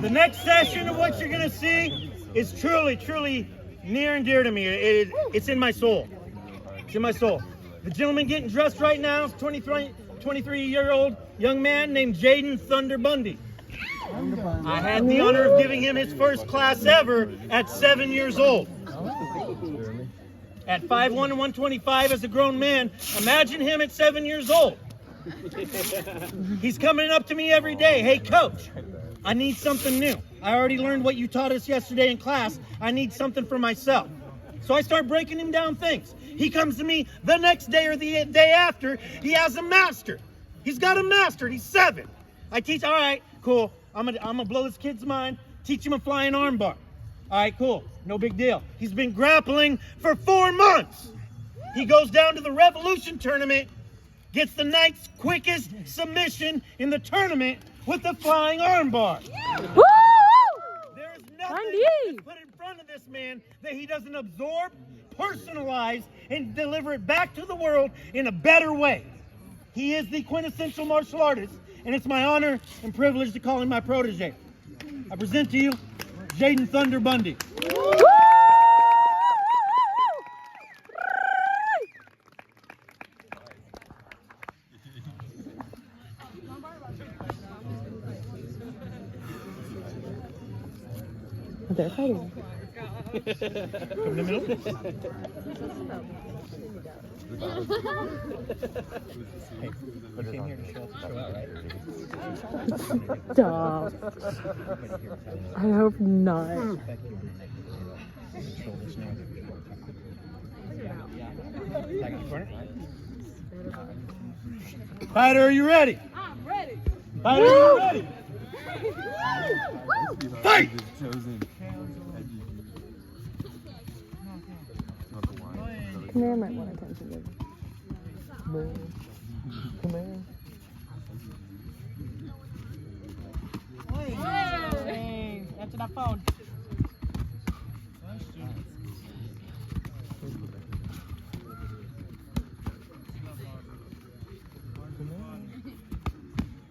The next session of what you're going to see is truly near and dear to me. It's in my soul. It's in my soul. The gentleman getting dressed right now is 23-year-old young man named Jaden Thunder Bundy. I had the honor of giving him his first class ever at 7 years old. At 5'1" and 125 as a grown man, imagine him at 7 years old. He's coming up to me every day. Hey, coach, I need something new. I already learned what you taught us yesterday in class. I need something for myself. So I start breaking him down things. He comes to me the next day or the day after. He has a master. He's got a master. He's 7. I teach, all right, cool. I'm gonna blow this kid's mind, teach him a flying armbar. All right, cool. No big deal. He's been grappling for 4 months. He goes down to the Revolution tournament, gets the night's quickest submission in the tournament with the flying armbar. Woo! There's nothing that's put in front of this man that he doesn't absorb, personalize, and deliver it back to the world in a better way. He is the quintessential martial artist, and it's my honor and privilege to call him my protege. I present to you Jaden Thunder Bundy. They're fighting. Come in the middle. Hey, you came here to show out, right? Stop. I hope not. Fighter, are you ready? I'm ready. Fighter, are you ready? Fight! Come here, might want attention, baby. Come here. Hey, answer that phone.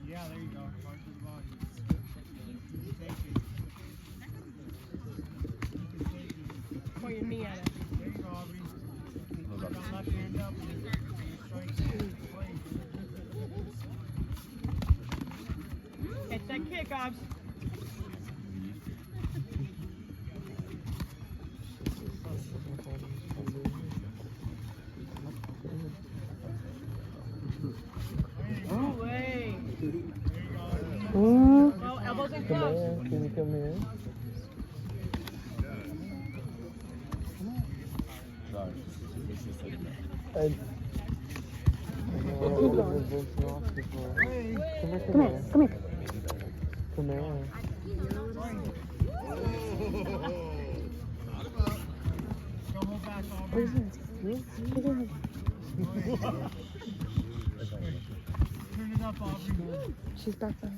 Yeah, there you go. Point your knee at it. There you go, Aubrey. Don't knock your hand up. It's that kick, Obs. Oh, way. Oh, elbows in close. Can you come here? Come here. Come here. What is this? Turn it up, Aubrey. She's back there.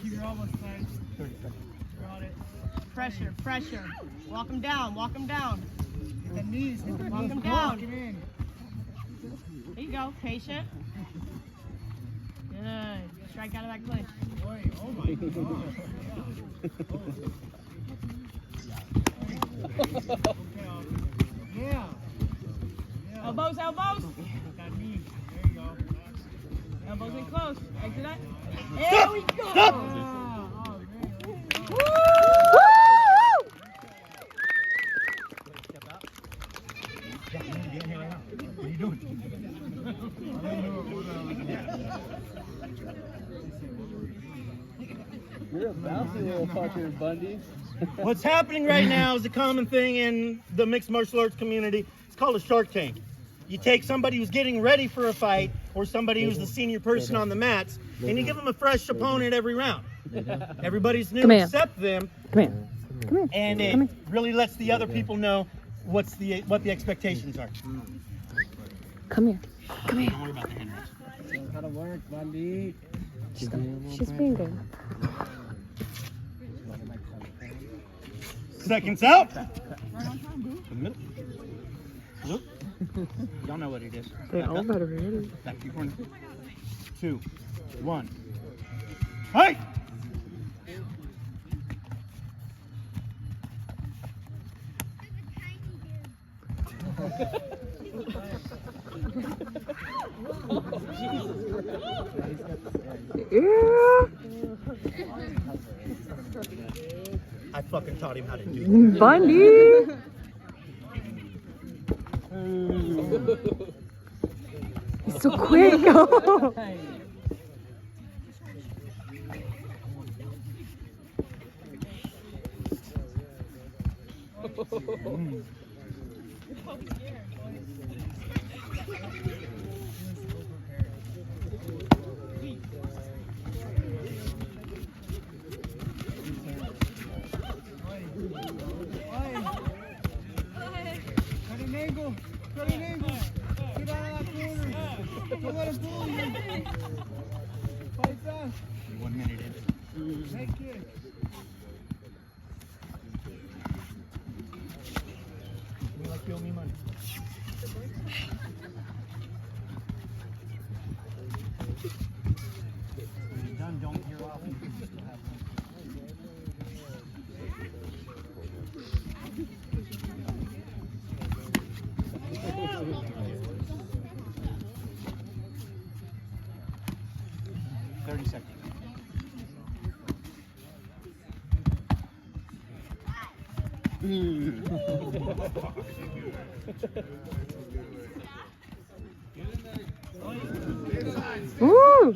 Keep your elbows tight. Got it. Pressure. Walk him down. Hit the knees. Walk him down. Get in. There you go. Patient. Good. Strike out of that clinch. Boy, oh my God. Yeah. Elbows. Hit that knee. There you go. Elbows in close. Exit that. There Stop! we go. Stop! Oh, man. Woo! What are you doing? You're a bouncy little fucker, Bundy. What's happening right now is a common thing in the mixed martial arts community. It's called a Shark Tank. You take somebody who's getting ready for a fight or somebody who's the senior person on the mats, and you give them a fresh opponent every round. Everybody's new except them, Come here. and it really lets the other people know what the expectations are. Come here. Don't worry about the hand raise. How to work, Bundy. She's being good. Seconds out. Look. Y'all know what it is. They all better be ready. Back to your corner. 2, 1. Hey! Yeah. I fucking taught him how to do that. Bundy. He's so quick. Cut an angle. Cut an angle. Get out of that corner. Don't let him pull you. Fight fast. 1 minute in. Take it. You like you owe me money. When you're done, don't veer off. You can still have one. 30 seconds. Woo!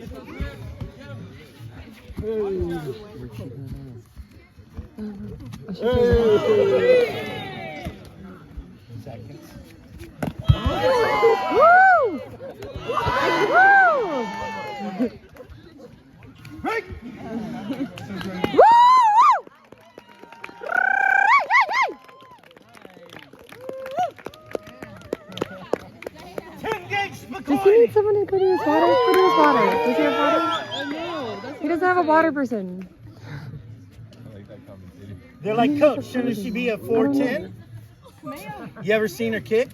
Seconds. Woo! Woo! Break! Woo! 10 gigs, Does he need McCoy! someone to go to his water? Go to his water. Does he have water? No, that's He doesn't have a water person. They're like, Coach, shouldn't she be a 4'10"? You ever seen her kick?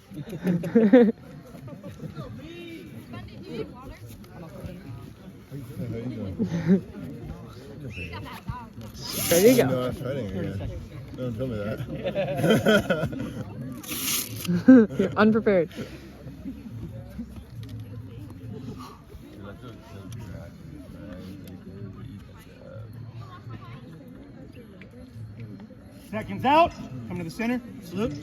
There you go. No, I was fighting again. Don't tell me that. You're unprepared. Seconds out. Come to the center. Salute.